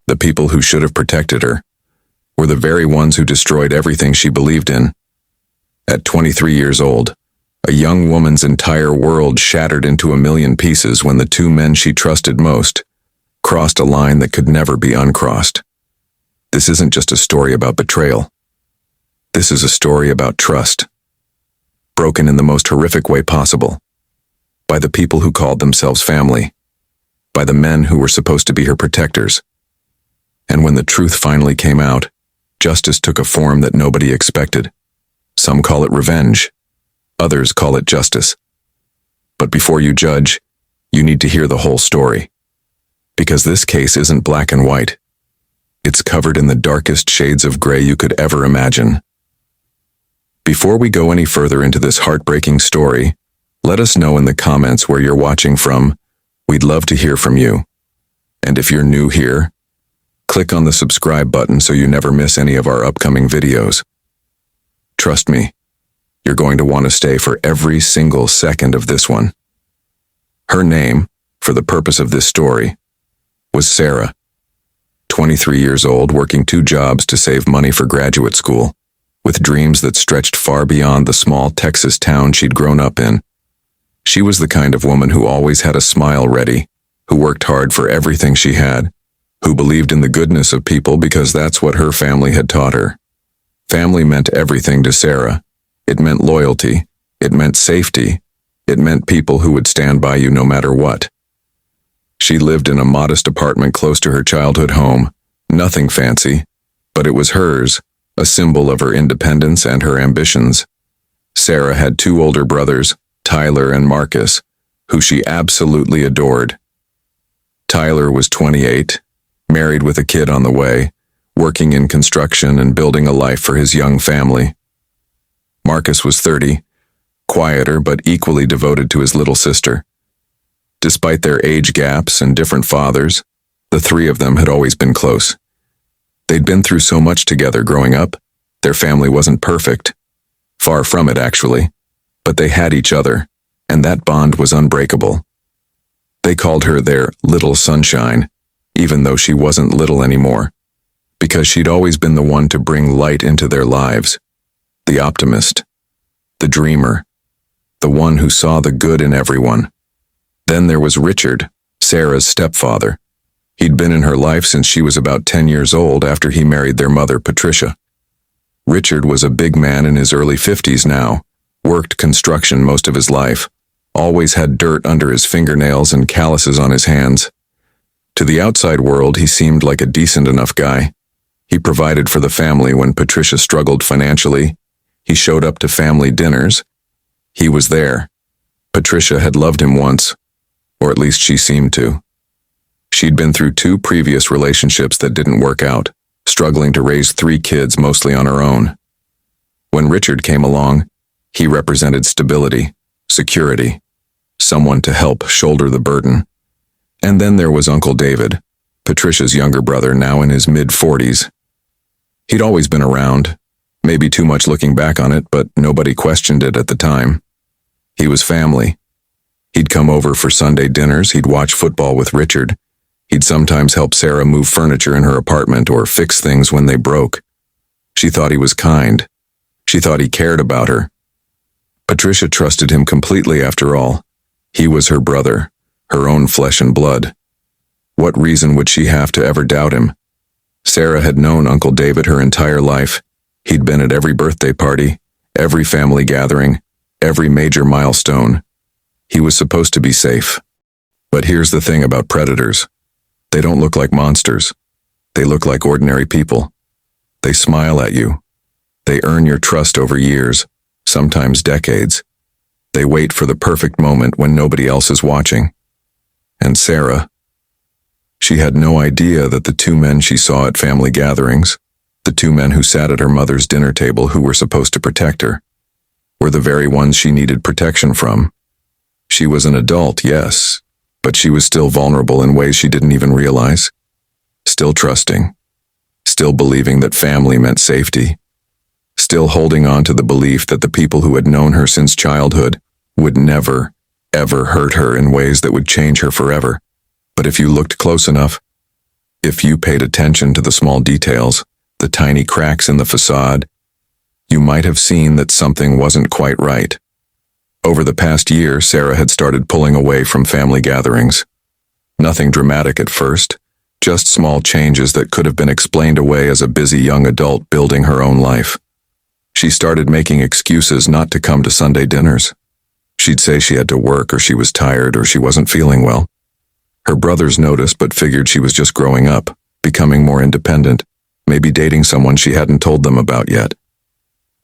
the people who should have protected her, were the very ones who destroyed everything she believed in. At 23 years old, a young woman's entire world shattered into a million pieces when the two men she trusted most crossed a line that could never be uncrossed. This isn't just a story about betrayal. This is a story about trust, broken in the most horrific way possible, by the people who called themselves family, by the men who were supposed to be her protectors. And when the truth finally came out, justice took a form that nobody expected. Some call it revenge, others call it justice. But before you judge, you need to hear the whole story. Because this case isn't black and white. It's covered in the darkest shades of gray you could ever imagine. Before we go any further into this heartbreaking story, let us know in the comments where you're watching from. We'd love to hear from you. And if you're new here, click on the subscribe button so you never miss any of our upcoming videos. Trust me, you're going to want to stay for every single second of this one. Her name, for the purpose of this story, was Sarah. 23 years old, working 2 jobs to save money for graduate school, with dreams that stretched far beyond the small Texas town she'd grown up in. She was the kind of woman who always had a smile ready, who worked hard for everything she had, who believed in the goodness of people because that's what her family had taught her. Family meant everything to Sarah. It meant loyalty. It meant safety. It meant people who would stand by you no matter what. She lived in a modest apartment close to her childhood home, nothing fancy, but it was hers, a symbol of her independence and her ambitions. Sarah had 2 older brothers, Tyler and Marcus, who she absolutely adored. Tyler was 28, married with a kid on the way, working in construction and building a life for his young family. Marcus was 30, quieter but equally devoted to his little sister. Despite their age gaps and different fathers, the 3 of them had always been close. They'd been through so much together growing up. Their family wasn't perfect. Far from it, actually. But they had each other, and that bond was unbreakable. They called her their little sunshine, even though she wasn't little anymore, because she'd always been the one to bring light into their lives. The optimist, the dreamer, the one who saw the good in everyone. Then there was Richard, Sarah's stepfather. He'd been in her life since she was about 10 years old after he married their mother, Patricia. Richard was a big man in his early 50s now, worked construction most of his life, always had dirt under his fingernails and calluses on his hands. To the outside world, he seemed like a decent enough guy. He provided for the family when Patricia struggled financially. He showed up to family dinners. He was there. Patricia had loved him once, or at least she seemed to. She'd been through 2 previous relationships that didn't work out, struggling to raise 3 kids mostly on her own. When Richard came along, he represented stability, security, someone to help shoulder the burden. And then there was Uncle David, Patricia's younger brother, now in his mid-40s. He'd always been around, maybe too much looking back on it, but nobody questioned it at the time. He was family. He'd come over for Sunday dinners, he'd watch football with Richard. He'd sometimes help Sarah move furniture in her apartment or fix things when they broke. She thought he was kind. She thought he cared about her. Patricia trusted him completely after all. He was her brother, her own flesh and blood. What reason would she have to ever doubt him? Sarah had known Uncle David her entire life. He'd been at every birthday party, every family gathering, every major milestone. He was supposed to be safe. But here's the thing about predators. They don't look like monsters. They look like ordinary people. They smile at you. They earn your trust over years, sometimes decades. They wait for the perfect moment when nobody else is watching. And Sarah, she had no idea that the 2 men she saw at family gatherings, the 2 men who sat at her mother's dinner table who were supposed to protect her, were the very ones she needed protection from. She was an adult, yes, but she was still vulnerable in ways she didn't even realize. Still trusting. Still believing that family meant safety. Still holding on to the belief that the people who had known her since childhood would never, ever hurt her in ways that would change her forever. But if you looked close enough, If you paid attention to the small details, the tiny cracks in the facade, you might have seen that something wasn't quite right. Over the past year, Sarah had started pulling away from family gatherings. Nothing dramatic at first, just small changes that could have been explained away as a busy young adult building her own life. She started making excuses not to come to Sunday dinners. She'd say she had to work, or she was tired, or she wasn't feeling well. Her brothers noticed but figured she was just growing up, becoming more independent, maybe dating someone she hadn't told them about yet.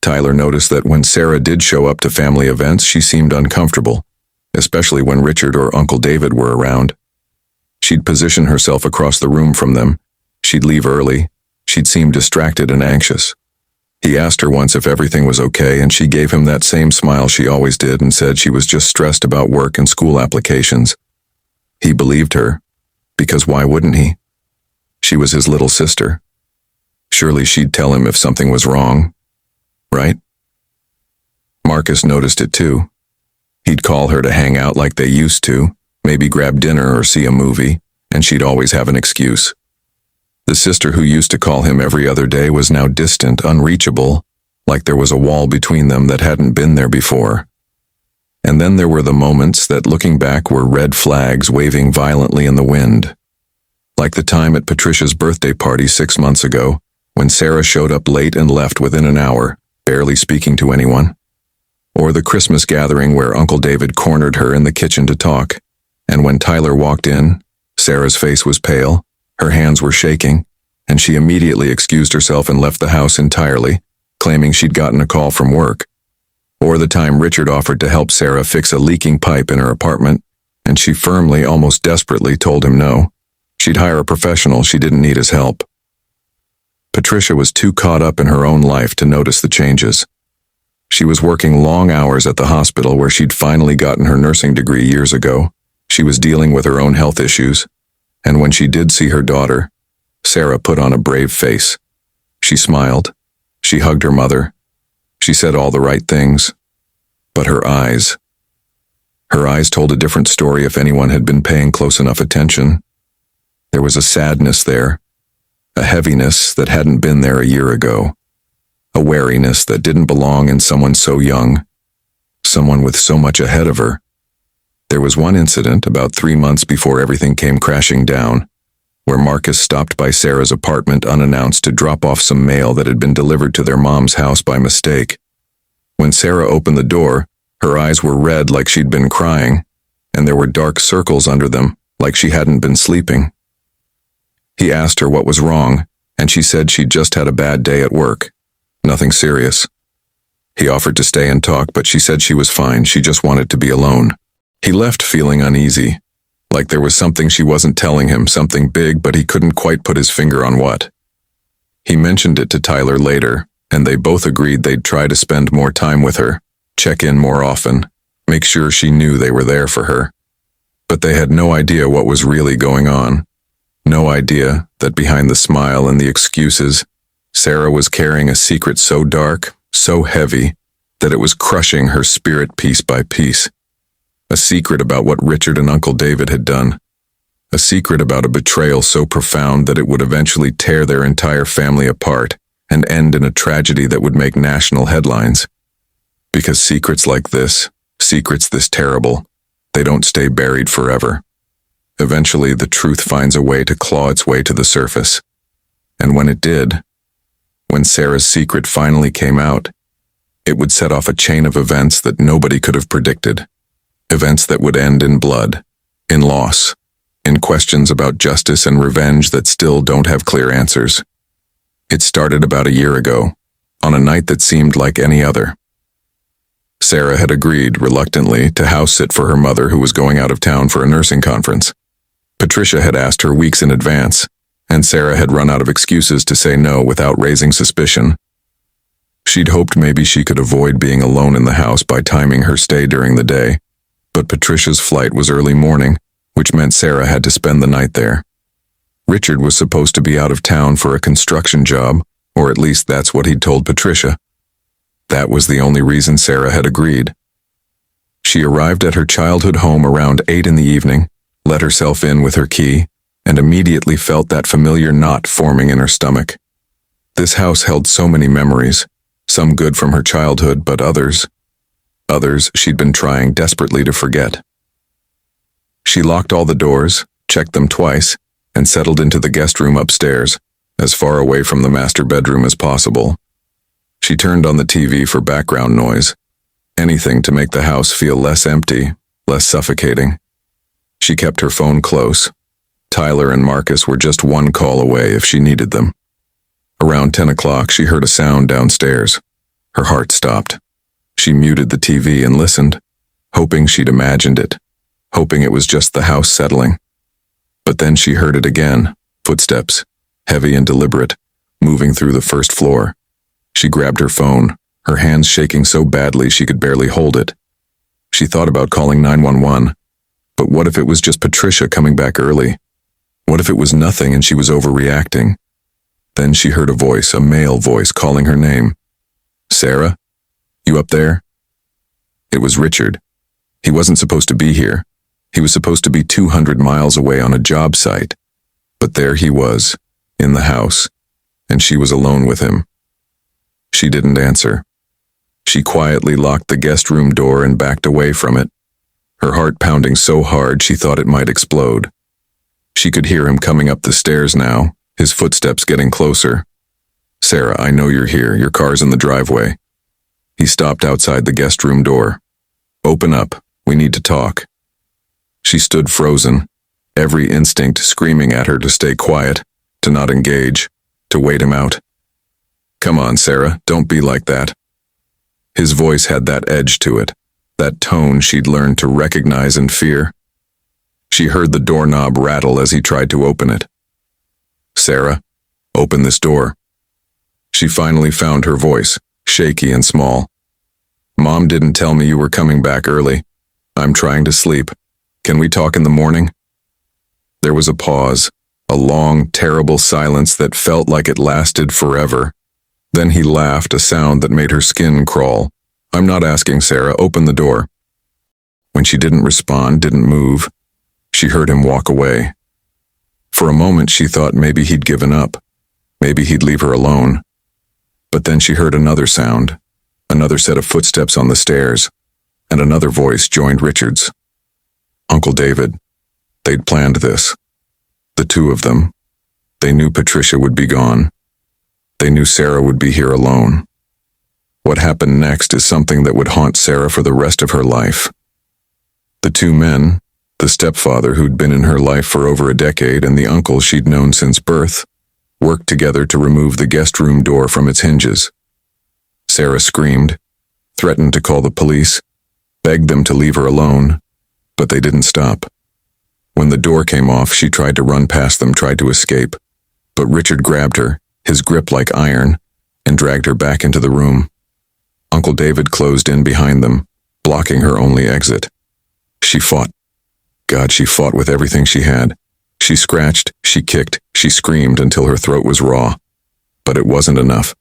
Tyler noticed that when Sarah did show up to family events, she seemed uncomfortable, especially when Richard or Uncle David were around. She'd position herself across the room from them. She'd leave early. She'd seem distracted and anxious. He asked her once if everything was okay, and she gave him that same smile she always did and said she was just stressed about work and school applications. He believed her, because why wouldn't he? She was his little sister. Surely she'd tell him if something was wrong, right? Marcus noticed it too. He'd call her to hang out like they used to, maybe grab dinner or see a movie, and she'd always have an excuse. The sister who used to call him every other day was now distant, unreachable, like there was a wall between them that hadn't been there before. And then there were the moments that, looking back, were red flags waving violently in the wind. Like the time at Patricia's birthday party 6 months ago, when Sarah showed up late and left within an hour, barely speaking to anyone. Or the Christmas gathering where Uncle David cornered her in the kitchen to talk, and when Tyler walked in, Sarah's face was pale, her hands were shaking, and she immediately excused herself and left the house entirely, claiming she'd gotten a call from work. Or the time Richard offered to help Sarah fix a leaking pipe in her apartment, and she firmly, almost desperately, told him no. She'd hire a professional, she didn't need his help. Patricia was too caught up in her own life to notice the changes. She was working long hours at the hospital where she'd finally gotten her nursing degree years ago. She was dealing with her own health issues, and when she did see her daughter, Sarah put on a brave face. She smiled. She hugged her mother. She said all the right things. But her eyes told a different story if anyone had been paying close enough attention. There was a sadness there, a heaviness that hadn't been there a year ago, a wariness that didn't belong in someone so young, someone with so much ahead of her. There was one incident about 3 months before everything came crashing down, where Marcus stopped by Sarah's apartment unannounced to drop off some mail that had been delivered to their mom's house by mistake. When Sarah opened the door, her eyes were red like she'd been crying, and there were dark circles under them like she hadn't been sleeping. He asked her what was wrong, and she said she'd just had a bad day at work. Nothing serious. He offered to stay and talk, but she said she was fine, she just wanted to be alone. He left feeling uneasy, like there was something she wasn't telling him, something big, but he couldn't quite put his finger on what. He mentioned it to Tyler later, and they both agreed they'd try to spend more time with her, check in more often, make sure she knew they were there for her. But they had no idea what was really going on. No idea that behind the smile and the excuses, Sarah was carrying a secret so dark, so heavy, that it was crushing her spirit piece by piece. A secret about what Richard and Uncle David had done. A secret about a betrayal so profound that it would eventually tear their entire family apart and end in a tragedy that would make national headlines. Because secrets like this, secrets this terrible, they don't stay buried forever. Eventually, the truth finds a way to claw its way to the surface. And when it did, when Sarah's secret finally came out, it would set off a chain of events that nobody could have predicted. Events that would end in blood, in loss, in questions about justice and revenge that still don't have clear answers. It started about a year ago, on a night that seemed like any other. Sarah had agreed, reluctantly, to house sit for her mother who was going out of town for a nursing conference. Patricia had asked her weeks in advance, and Sarah had run out of excuses to say no without raising suspicion. She'd hoped maybe she could avoid being alone in the house by timing her stay during the day, but Patricia's flight was early morning, which meant Sarah had to spend the night there. Richard was supposed to be out of town for a construction job, or at least that's what he'd told Patricia. That was the only reason Sarah had agreed. She arrived at her childhood home around 8 in the evening, let herself in with her key, and immediately felt that familiar knot forming in her stomach. This house held so many memories, some good from her childhood, but others she'd been trying desperately to forget. She locked all the doors, checked them twice, and settled into the guest room upstairs, as far away from the master bedroom as possible. She turned on the TV for background noise, anything to make the house feel less empty, less suffocating. She kept her phone close. Tyler and Marcus were just one call away if she needed them. Around 10 o'clock, she heard a sound downstairs. Her heart stopped. She muted the TV and listened, hoping she'd imagined it, hoping it was just the house settling. But then she heard it again, footsteps, heavy and deliberate, moving through the first floor. She grabbed her phone, her hands shaking so badly she could barely hold it. She thought about calling 911, but what if it was just Patricia coming back early? What if it was nothing and she was overreacting? Then she heard a voice, a male voice, calling her name. "Sarah? You up there?" It was Richard. He wasn't supposed to be here. He was supposed to be 200 miles away on a job site. But there he was, in the house, and she was alone with him. She didn't answer. She quietly locked the guest room door and backed away from it, her heart pounding so hard she thought it might explode. She could hear him coming up the stairs now, his footsteps getting closer. "Sarah, I know you're here. Your car's in the driveway." He stopped outside the guest room door. "Open up. We need to talk." She stood frozen, every instinct screaming at her to stay quiet, to not engage, to wait him out. "Come on, Sarah, don't be like that." His voice had that edge to it, that tone she'd learned to recognize and fear. She heard the doorknob rattle as he tried to open it. "Sarah, open this door." She finally found her voice, shaky and small. "Mom didn't tell me you were coming back early. I'm trying to sleep. Can we talk in the morning?" There was a pause, a long, terrible silence that felt like it lasted forever. Then he laughed, a sound that made her skin crawl. "I'm not asking, Sarah. Open the door." When she didn't respond, didn't move, she heard him walk away. For a moment she thought maybe he'd given up. Maybe he'd leave her alone. But then she heard another sound, another set of footsteps on the stairs, and another voice joined Richard's. Uncle David. They'd planned this. The two of them. They knew Patricia would be gone. They knew Sarah would be here alone. What happened next is something that would haunt Sarah for the rest of her life. The two men, the stepfather who'd been in her life for over a decade and the uncle she'd known since birth, worked together to remove the guest room door from its hinges. Sarah screamed, threatened to call the police, begged them to leave her alone, but they didn't stop. When the door came off, she tried to run past them, tried to escape, but Richard grabbed her, his grip like iron, and dragged her back into the room. Uncle David closed in behind them, blocking her only exit. She fought. God, she fought with everything she had. She scratched, she kicked, she screamed until her throat was raw. But it wasn't enough.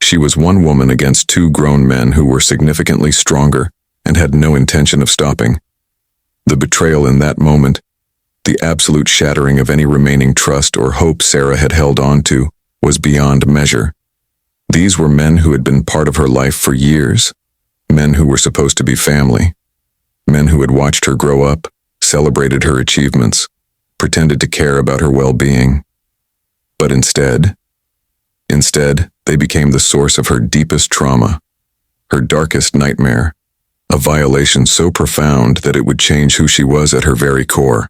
She was one woman against two grown men who were significantly stronger and had no intention of stopping. The betrayal in that moment, the absolute shattering of any remaining trust or hope Sarah had held on to, was beyond measure. These were men who had been part of her life for years, men who were supposed to be family, men who had watched her grow up, celebrated her achievements, pretended to care about her well-being. But instead, they became the source of her deepest trauma, her darkest nightmare, a violation so profound that it would change who she was at her very core.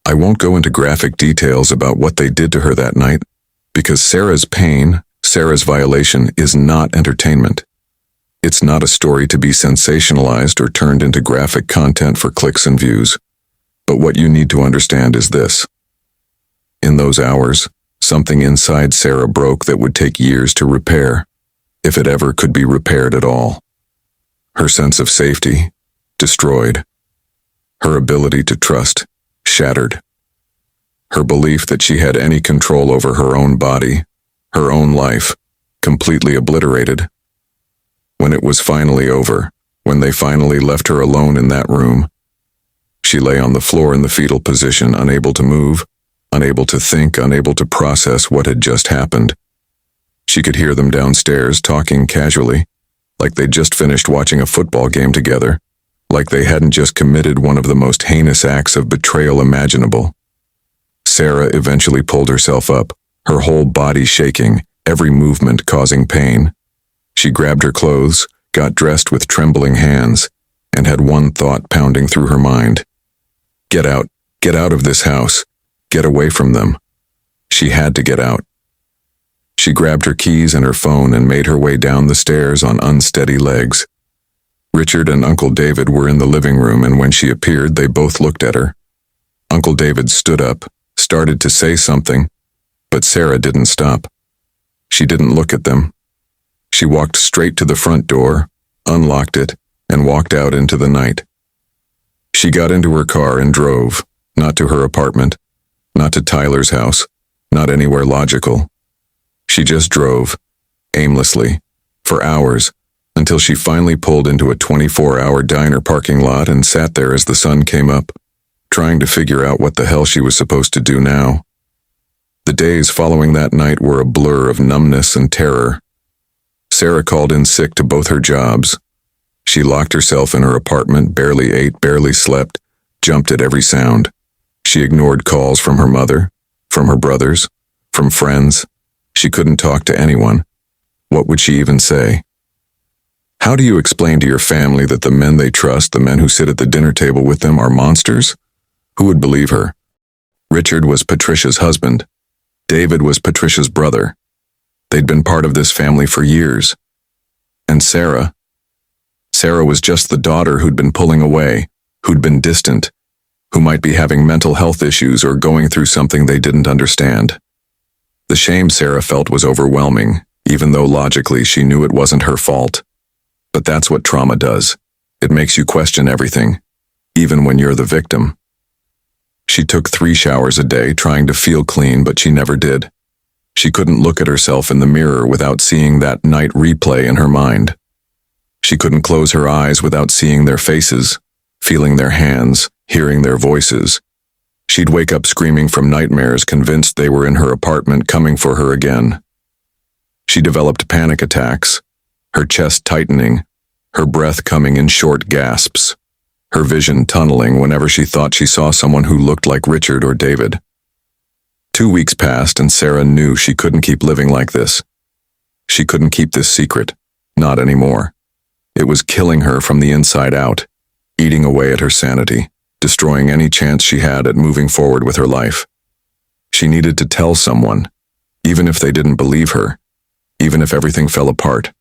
I won't go into graphic details about what they did to her that night, because Sarah's pain, Sarah's violation, is not entertainment. It's not a story to be sensationalized or turned into graphic content for clicks and views. But what you need to understand is this. In those hours, something inside Sarah broke that would take years to repair, if it ever could be repaired at all. Her sense of safety, destroyed. Her ability to trust, shattered. Her belief that she had any control over her own body, her own life, completely obliterated. When it was finally over, when they finally left her alone in that room, she lay on the floor in the fetal position, unable to move, unable to think, unable to process what had just happened. She could hear them downstairs talking casually, like they'd just finished watching a football game together, like they hadn't just committed one of the most heinous acts of betrayal imaginable. Sarah eventually pulled herself up, her whole body shaking, every movement causing pain. She grabbed her clothes, got dressed with trembling hands, and had one thought pounding through her mind. Get out of this house, get away from them. She had to get out. She grabbed her keys and her phone and made her way down the stairs on unsteady legs. Richard and Uncle David were in the living room, and when she appeared, they both looked at her. Uncle David stood up, started to say something, but Sarah didn't stop. She didn't look at them. She walked straight to the front door, unlocked it, and walked out into the night. She got into her car and drove, not to her apartment, not to Tyler's house, not anywhere logical. She just drove, aimlessly, for hours, until she finally pulled into a 24-hour diner parking lot and sat there as the sun came up, trying to figure out what the hell she was supposed to do now. The days following that night were a blur of numbness and terror. Sarah called in sick to both her jobs. She locked herself in her apartment, barely ate, barely slept, jumped at every sound. She ignored calls from her mother, from her brothers, from friends. She couldn't talk to anyone. What would she even say? How do you explain to your family that the men they trust, the men who sit at the dinner table with them, are monsters? Who would believe her? Richard was Patricia's husband. David was Patricia's brother. They'd been part of this family for years. And Sarah was just the daughter who'd been pulling away, who'd been distant, who might be having mental health issues or going through something they didn't understand. The shame Sarah felt was overwhelming, even though logically she knew it wasn't her fault. But that's what trauma does. It makes you question everything, even when you're the victim. She took 3 showers a day, trying to feel clean, but she never did. She couldn't look at herself in the mirror without seeing that night replay in her mind. She couldn't close her eyes without seeing their faces, feeling their hands, hearing their voices. She'd wake up screaming from nightmares, convinced they were in her apartment coming for her again. She developed panic attacks, her chest tightening, her breath coming in short gasps, her vision tunneling whenever she thought she saw someone who looked like Richard or David. 2 weeks passed and Sarah knew she couldn't keep living like this. She couldn't keep this secret, not anymore. It was killing her from the inside out, eating away at her sanity, destroying any chance she had at moving forward with her life. She needed to tell someone, even if they didn't believe her, even if everything fell apart.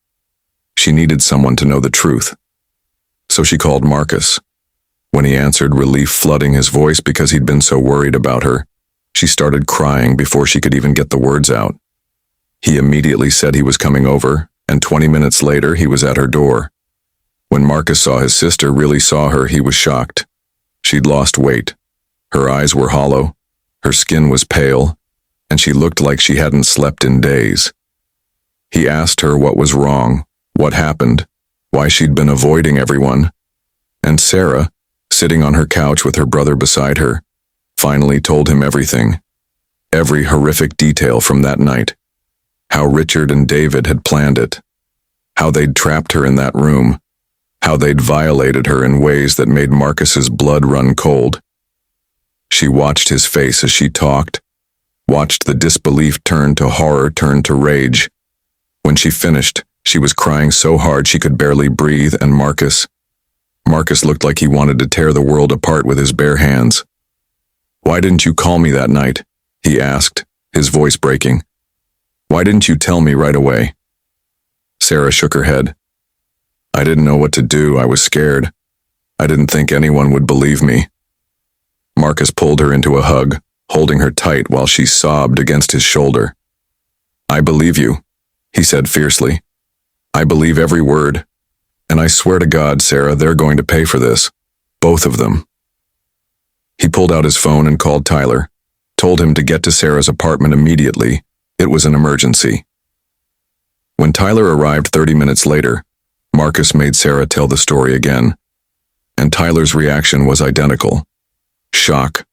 She needed someone to know the truth. So she called Marcus. When he answered, relief flooding his voice because he'd been so worried about her, she started crying before she could even get the words out. He immediately said he was coming over, and 20 minutes later he was at her door. When Marcus saw his sister, really saw her, he was shocked. She'd lost weight. Her eyes were hollow, her skin was pale, and she looked like she hadn't slept in days. He asked her what was wrong, what happened, why she'd been avoiding everyone. And Sarah, sitting on her couch with her brother beside her, finally told him everything. Every horrific detail from that night. How Richard and David had planned it. How they'd trapped her in that room. How they'd violated her in ways that made Marcus's blood run cold. She watched his face as she talked, watched the disbelief turn to horror, turn to rage. When she finished, she was crying so hard she could barely breathe, and Marcus looked like he wanted to tear the world apart with his bare hands. "Why didn't you call me that night?" he asked, his voice breaking. "Why didn't you tell me right away?" Sarah shook her head. "I didn't know what to do. I was scared. I didn't think anyone would believe me." Marcus pulled her into a hug, holding her tight while she sobbed against his shoulder. "I believe you," he said fiercely. "I believe every word. And I swear to God, Sarah, they're going to pay for this. Both of them." He pulled out his phone and called Tyler, told him to get to Sarah's apartment immediately. It was an emergency. When Tyler arrived 30 minutes later, Marcus made Sarah tell the story again. And Tyler's reaction was identical. Shock,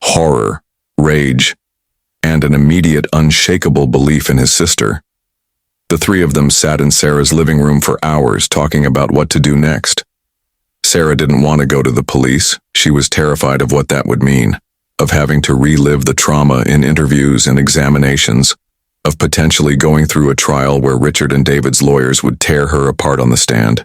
horror, rage, and an immediate, unshakable belief in his sister. The three of them sat in Sarah's living room for hours talking about what to do next. Sarah didn't want to go to the police. She was terrified of what that would mean, of having to relive the trauma in interviews and examinations, of potentially going through a trial where Richard and David's lawyers would tear her apart on the stand.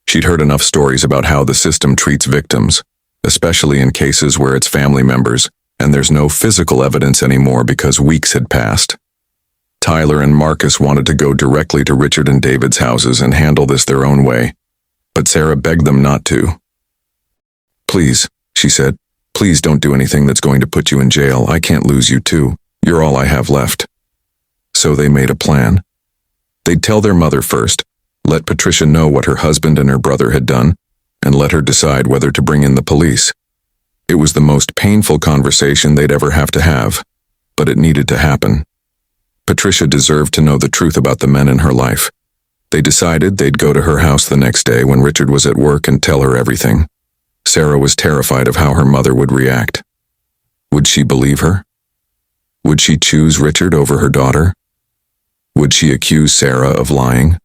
She'd heard enough stories about how the system treats victims, especially in cases where it's family members, and there's no physical evidence anymore because weeks had passed. Tyler and Marcus wanted to go directly to Richard and David's houses and handle this their own way, but Sarah begged them not to. "Please," she said, "please don't do anything that's going to put you in jail. I can't lose you too. You're all I have left." So they made a plan. They'd tell their mother first, let Patricia know what her husband and her brother had done, and let her decide whether to bring in the police. It was the most painful conversation they'd ever have to have, but it needed to happen. Patricia deserved to know the truth about the men in her life. They decided they'd go to her house the next day when Richard was at work and tell her everything. Sarah was terrified of how her mother would react. Would she believe her? Would she choose Richard over her daughter? Would she accuse Sarah of lying?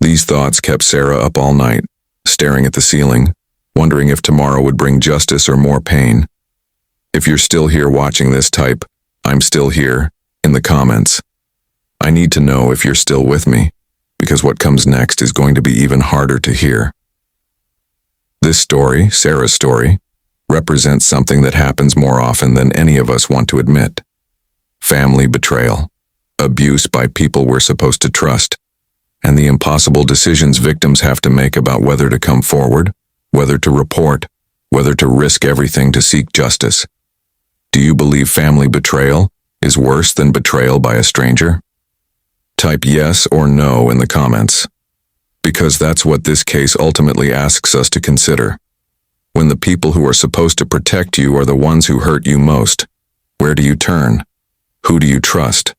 These thoughts kept Sarah up all night, staring at the ceiling, wondering if tomorrow would bring justice or more pain. If you're still here watching this, type, "I'm still here," in the comments. I need to know if you're still with me, because what comes next is going to be even harder to hear. This story, Sarah's story, represents something that happens more often than any of us want to admit. Family betrayal, abuse by people we're supposed to trust, and the impossible decisions victims have to make about whether to come forward, whether to report, whether to risk everything to seek justice. Do you believe family betrayal is worse than betrayal by a stranger? Type yes or no in the comments, because that's what this case ultimately asks us to consider. When the people who are supposed to protect you are the ones who hurt you most, where do you turn? Who do you trust?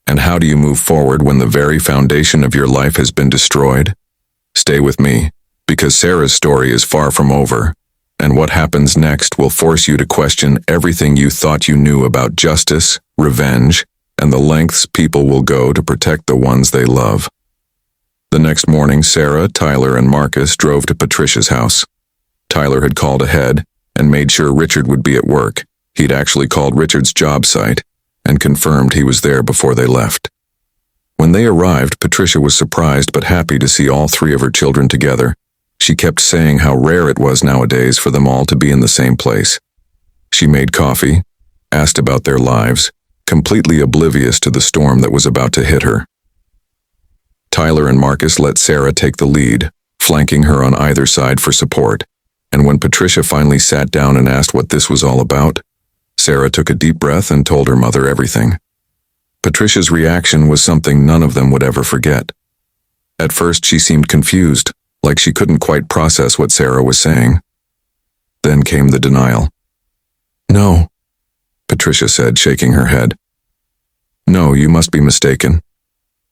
And how do you move forward when the very foundation of your life has been destroyed? Stay with me, because Sarah's story is far from over, and what happens next will force you to question everything you thought you knew about justice, revenge, and the lengths people will go to protect the ones they love. The next morning, Sarah, Tyler, and Marcus drove to Patricia's house. Tyler had called ahead and made sure Richard would be at work. He'd actually called Richard's job site and confirmed he was there before they left. When they arrived, Patricia was surprised but happy to see all three of her children together. She kept saying how rare it was nowadays for them all to be in the same place. She made coffee, asked about their lives, completely oblivious to the storm that was about to hit her. Tyler and Marcus let Sarah take the lead, flanking her on either side for support, and when Patricia finally sat down and asked what this was all about, Sarah took a deep breath and told her mother everything. Patricia's reaction was something none of them would ever forget. At first she seemed confused, like she couldn't quite process what Sarah was saying. Then came the denial. "No," Patricia said, shaking her head. "No, you must be mistaken.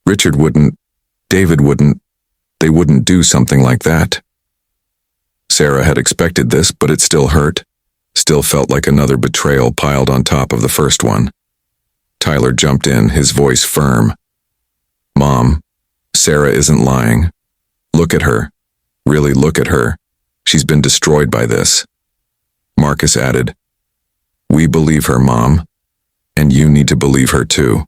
Richard wouldn't, David wouldn't, they wouldn't do something like that." Sarah had expected this, but it still hurt, still felt like another betrayal piled on top of the first one. Tyler jumped in, his voice firm. "Mom, Sarah isn't lying. Look at her. Really look at her. She's been destroyed by this." Marcus added, "We believe her, Mom, and you need to believe her too."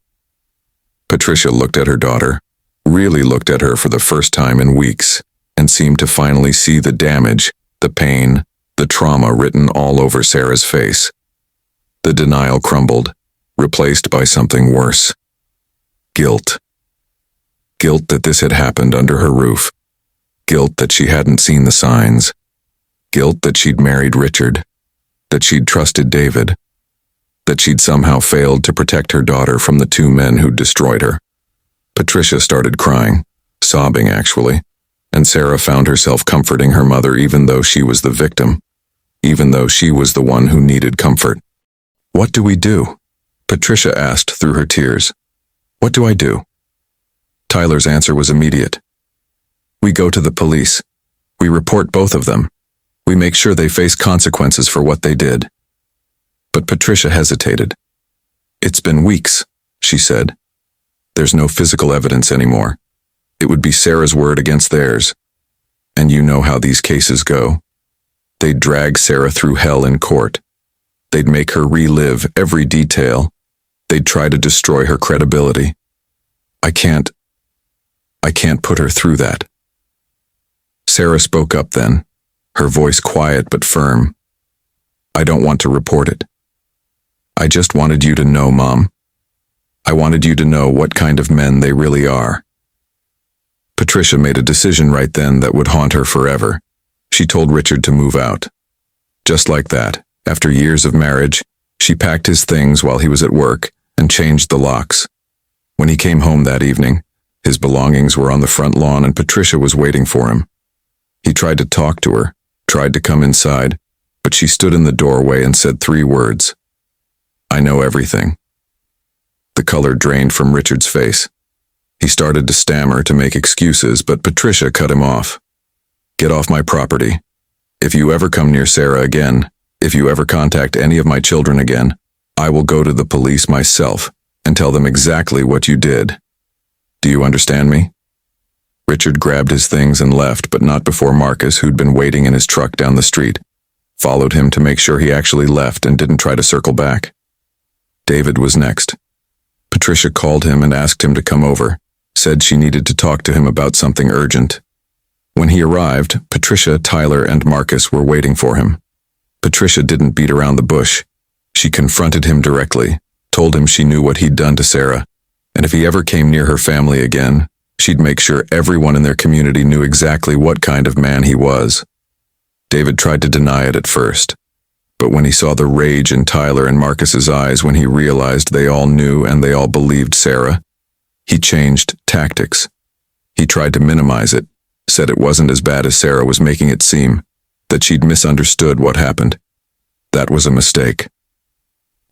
Patricia looked at her daughter, really looked at her for the first time in weeks, and seemed to finally see the damage, the pain, the trauma written all over Sarah's face. The denial crumbled, replaced by something worse. Guilt. Guilt that this had happened under her roof. Guilt that she hadn't seen the signs. Guilt that she'd married Richard. That she'd trusted David. That she'd somehow failed to protect her daughter from the two men who'd destroyed her. Patricia started crying, sobbing actually, and Sarah found herself comforting her mother even though she was the victim, even though she was the one who needed comfort. "What do we do?" Patricia asked through her tears. "What do I do?" Tyler's answer was immediate. "We go to the police. We report both of them. We make sure they face consequences for what they did." But Patricia hesitated. "It's been weeks," she said. "There's no physical evidence anymore. It would be Sarah's word against theirs. And you know how these cases go. They'd drag Sarah through hell in court. They'd make her relive every detail. They'd try to destroy her credibility. I can't put her through that." Sarah spoke up then, her voice quiet but firm. "I don't want to report it. I just wanted you to know, Mom. I wanted you to know what kind of men they really are." Patricia made a decision right then that would haunt her forever. She told Richard to move out. Just like that, after years of marriage, she packed his things while he was at work and changed the locks. When he came home that evening, his belongings were on the front lawn and Patricia was waiting for him. He tried to talk to her, tried to come inside, but she stood in the doorway and said 3 words. "I know everything." The color drained from Richard's face. He started to stammer to make excuses, but Patricia cut him off. "Get off my property. If you ever come near Sarah again, if you ever contact any of my children again, I will go to the police myself and tell them exactly what you did. Do you understand me?" Richard grabbed his things and left, but not before Marcus, who'd been waiting in his truck down the street, followed him to make sure he actually left and didn't try to circle back. David was next. Patricia called him and asked him to come over, said she needed to talk to him about something urgent. When he arrived, Patricia, Tyler, and Marcus were waiting for him. Patricia didn't beat around the bush. She confronted him directly, told him she knew what he'd done to Sarah, and if he ever came near her family again, she'd make sure everyone in their community knew exactly what kind of man he was. David tried to deny it at first, but when he saw the rage in Tyler and Marcus's eyes when he realized they all knew and they all believed Sarah, he changed tactics. He tried to minimize it, said it wasn't as bad as Sarah was making it seem, that she'd misunderstood what happened. That was a mistake.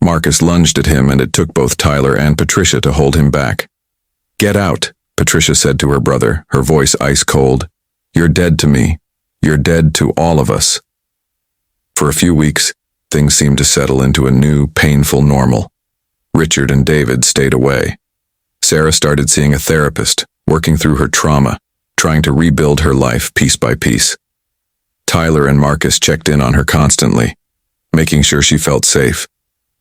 Marcus lunged at him and it took both Tyler and Patricia to hold him back. "Get out," Patricia said to her brother, her voice ice cold. "You're dead to me. You're dead to all of us." For a few weeks, things seemed to settle into a new, painful normal. Richard and David stayed away. Sarah started seeing a therapist, working through her trauma, trying to rebuild her life piece by piece. Tyler and Marcus checked in on her constantly, making sure she felt safe,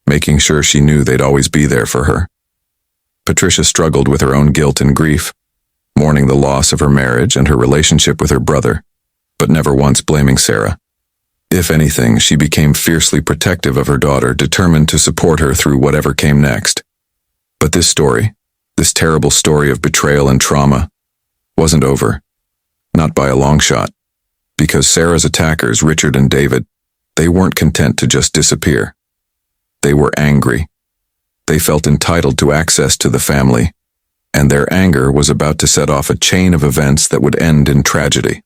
making sure she knew they'd always be there for her. Patricia struggled with her own guilt and grief, mourning the loss of her marriage and her relationship with her brother, but never once blaming Sarah. If anything, she became fiercely protective of her daughter, determined to support her through whatever came next. But this story, this terrible story of betrayal and trauma, wasn't over. Not by a long shot. Because Sarah's attackers, Richard and David, they weren't content to just disappear. They were angry. They felt entitled to access to the family, and their anger was about to set off a chain of events that would end in tragedy.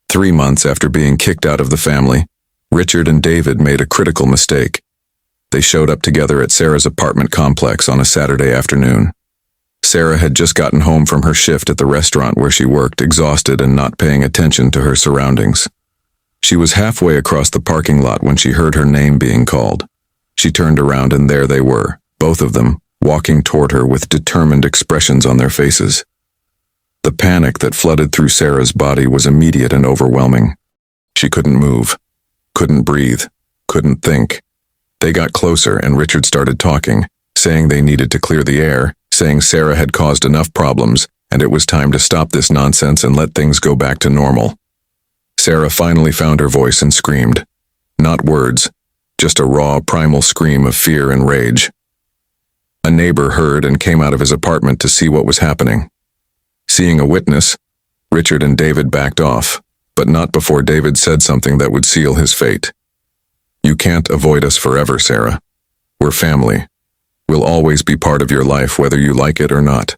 3 months after being kicked out of the family, Richard and David made a critical mistake. They showed up together at Sarah's apartment complex on a Saturday afternoon. Sarah had just gotten home from her shift at the restaurant where she worked, exhausted and not paying attention to her surroundings. She was halfway across the parking lot when she heard her name being called. She turned around and there they were, both of them, walking toward her with determined expressions on their faces. The panic that flooded through Sarah's body was immediate and overwhelming. She couldn't move, couldn't breathe, couldn't think. They got closer and Richard started talking, saying they needed to clear the air, saying Sarah had caused enough problems and it was time to stop this nonsense and let things go back to normal. Sarah finally found her voice and screamed. Not words, just a raw, primal scream of fear and rage. A neighbor heard and came out of his apartment to see what was happening. Seeing a witness, Richard and David backed off, but not before David said something that would seal his fate. "You can't avoid us forever, Sarah. We're family. We'll always be part of your life whether you like it or not."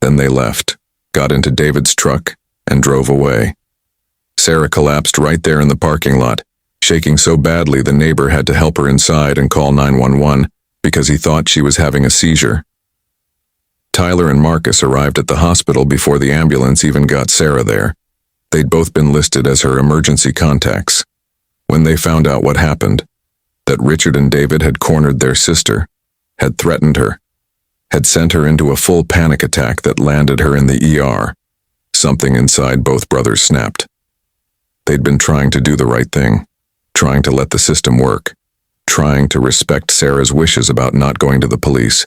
Then they left, got into David's truck, and drove away. Sarah collapsed right there in the parking lot, shaking so badly the neighbor had to help her inside and call 911 because he thought she was having a seizure. Tyler and Marcus arrived at the hospital before the ambulance even got Sarah there. They'd both been listed as her emergency contacts. When they found out what happened, that Richard and David had cornered their sister, had threatened her, had sent her into a full panic attack that landed her in the ER. Something inside both brothers snapped. They'd been trying to do the right thing, trying to let the system work, trying to respect Sarah's wishes about not going to the police,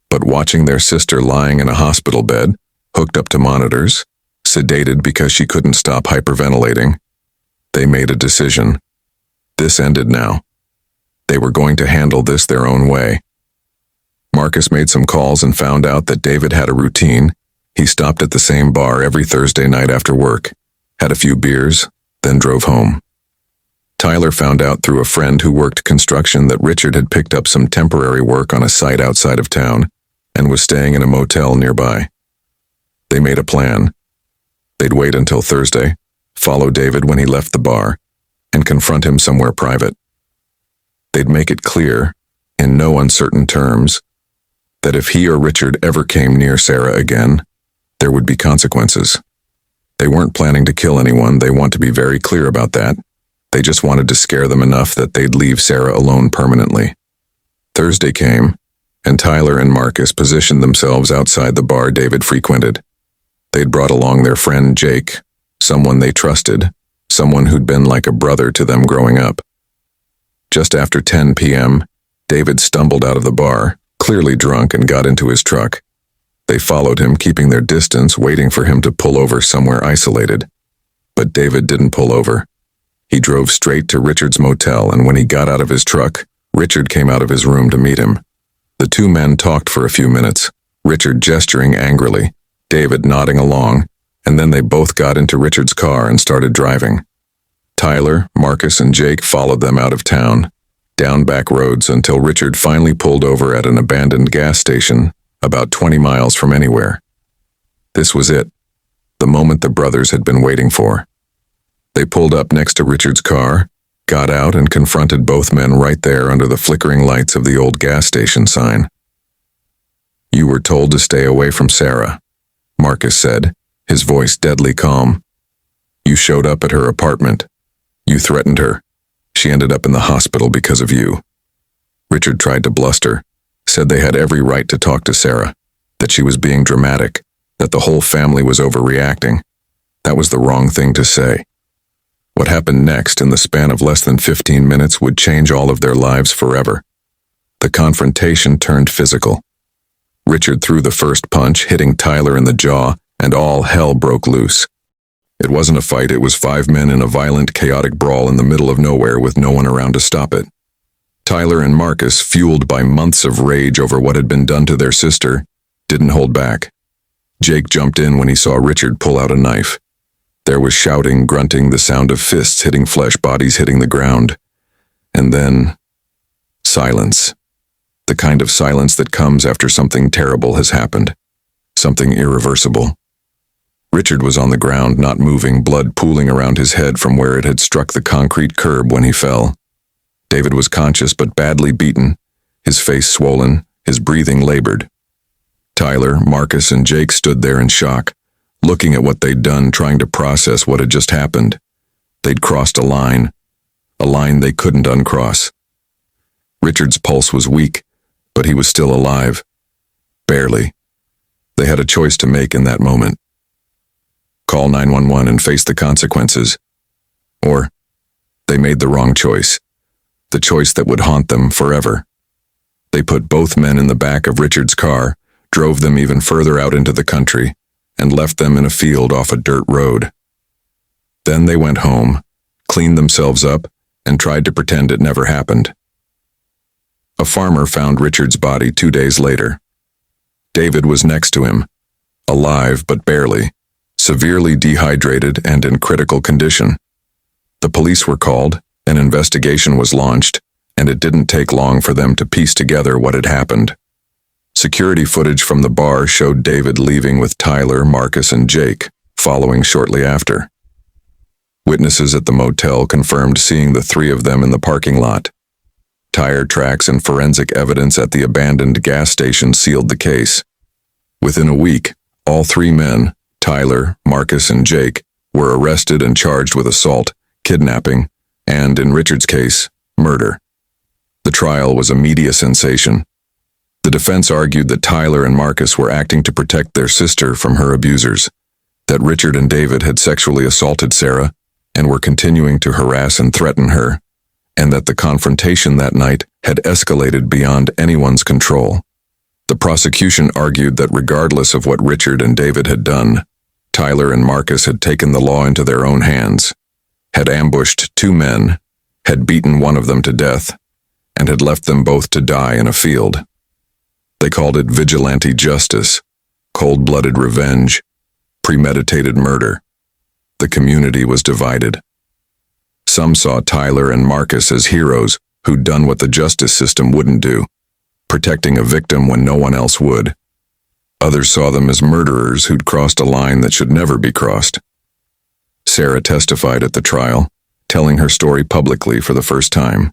but watching their sister lying in a hospital bed, hooked up to monitors, sedated because she couldn't stop hyperventilating, they made a decision. This ended now. They were going to handle this their own way. Marcus made some calls and found out that David had a routine. He stopped at the same bar every Thursday night after work, had a few beers, then drove home. Tyler found out through a friend who worked construction that Richard had picked up some temporary work on a site outside of town and was staying in a motel nearby. They made a plan. They'd wait until Thursday, follow David when he left the bar, and confront him somewhere private. They'd make it clear, in no uncertain terms, that if he or Richard ever came near Sarah again, there would be consequences. They weren't planning to kill anyone. They want to be very clear about that. They just wanted to scare them enough that they'd leave Sarah alone permanently. Thursday came, and Tyler and Marcus positioned themselves outside the bar David frequented. They'd brought along their friend Jake, someone they trusted, someone who'd been like a brother to them growing up. Just after 10 p.m., David stumbled out of the bar, clearly drunk, and got into his truck. They followed him, keeping their distance, waiting for him to pull over somewhere isolated. But David didn't pull over. He drove straight to Richard's motel, and when he got out of his truck, Richard came out of his room to meet him. The two men talked for a few minutes, Richard gesturing angrily, David nodding along, and then they both got into Richard's car and started driving. Tyler, Marcus, and Jake followed them out of town, down back roads until Richard finally pulled over at an abandoned gas station about 20 miles from anywhere. This was it, the moment the brothers had been waiting for. They pulled up next to Richard's car, got out, and confronted both men right there under the flickering lights of the old gas station sign. "You were told to stay away from Sarah," Marcus said, his voice deadly calm. "You showed up at her apartment. You threatened her. She ended up in the hospital because of you." Richard tried to bluster, said they had every right to talk to Sarah, that she was being dramatic, that the whole family was overreacting. That was the wrong thing to say. What happened next in the span of less than 15 minutes would change all of their lives forever. The confrontation turned physical. Richard threw the first punch, hitting Tyler in the jaw, and all hell broke loose. It wasn't a fight, it was 5 men in a violent, chaotic brawl in the middle of nowhere with no one around to stop it. Tyler and Marcus, fueled by months of rage over what had been done to their sister, didn't hold back. Jake jumped in when he saw Richard pull out a knife. There was shouting, grunting, the sound of fists hitting flesh, bodies hitting the ground. And then, silence. The kind of silence that comes after something terrible has happened. Something irreversible. Richard was on the ground, not moving, blood pooling around his head from where it had struck the concrete curb when he fell. David was conscious but badly beaten, his face swollen, his breathing labored. Tyler, Marcus, and Jake stood there in shock, looking at what they'd done, trying to process what had just happened. They'd crossed a line they couldn't uncross. Richard's pulse was weak, but he was still alive. Barely. They had a choice to make in that moment. Call 911 and face the consequences. Or, they made the wrong choice. The choice that would haunt them forever. They put both men in the back of Richard's car, drove them even further out into the country, and left them in a field off a dirt road. Then they went home, cleaned themselves up, and tried to pretend it never happened. A farmer found Richard's body 2 days later. David was next to him, alive but barely, severely dehydrated and in critical condition. The police were called, an investigation was launched, and it didn't take long for them to piece together what had happened. Security footage from the bar showed David leaving with Tyler, Marcus, and Jake, following shortly after. Witnesses at the motel confirmed seeing the 3 of them in the parking lot. Tire tracks and forensic evidence at the abandoned gas station sealed the case. Within a week, all 3 men, Tyler, Marcus, and Jake, were arrested and charged with assault, kidnapping, and, in Richard's case, murder. The trial was a media sensation. The defense argued that Tyler and Marcus were acting to protect their sister from her abusers, that Richard and David had sexually assaulted Sarah and were continuing to harass and threaten her, and that the confrontation that night had escalated beyond anyone's control. The prosecution argued that regardless of what Richard and David had done, Tyler and Marcus had taken the law into their own hands, had ambushed two men, had beaten one of them to death, and had left them both to die in a field. They called it vigilante justice, cold-blooded revenge, premeditated murder. The community was divided. Some saw Tyler and Marcus as heroes who'd done what the justice system wouldn't do, protecting a victim when no one else would. Others saw them as murderers who'd crossed a line that should never be crossed. Sarah testified at the trial, telling her story publicly for the first time.